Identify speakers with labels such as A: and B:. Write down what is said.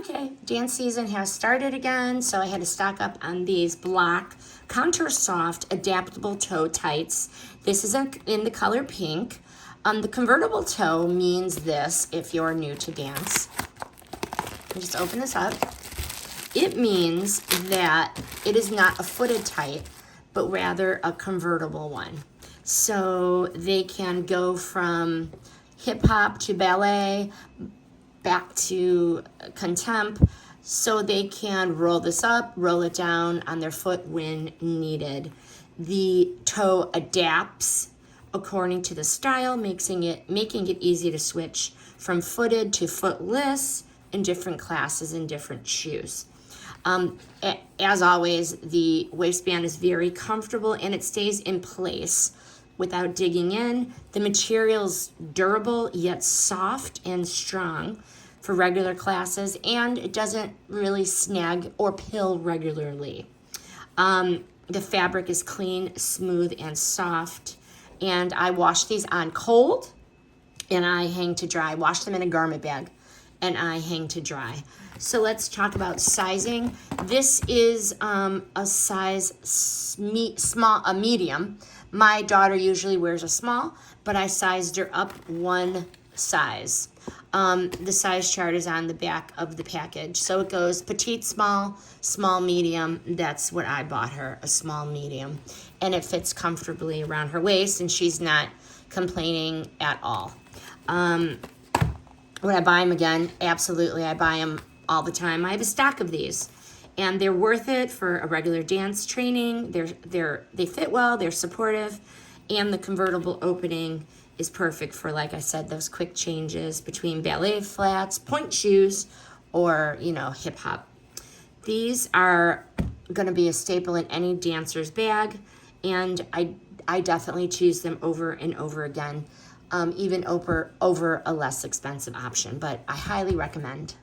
A: Okay, dance season has started again, so I had to stock up on these BLOCH contoursoft adaptable toe tights. This is in the color pink. The convertible toe means this if you're new to dance. Just open this up. It means that it is not a footed tight, but rather a convertible one. So they can go from hip hop to ballet, back to contemp, so they can roll this up, roll it down on their foot when needed. The toe adapts according to the style, making it easy to switch from footed to footless in different classes and different shoes. As always, the waistband is very comfortable and it stays in place without digging in. The material's durable yet soft and strong for regular classes, and it doesn't really snag or pill regularly. The fabric is clean, smooth, and soft. And I wash these on cold and I hang to dry. Wash them in a garment bag and I hang to dry. So let's talk about sizing. This is a size a medium. My daughter usually wears a small, but I sized her up one size. The size chart is on the back of the package. So it goes petite, small, small, medium. That's what I bought her, a small medium. And it fits comfortably around her waist and she's not complaining at all. Would I buy them again? Absolutely, I buy them all the time. I have a stock of these and they're worth it for a regular dance training. They fit well, they're supportive, and the convertible opening is perfect for, like I said, those quick changes between ballet flats, point shoes, or, hip hop. These are gonna be a staple in any dancer's bag, and I definitely choose them over and over again, even over a less expensive option, but I highly recommend.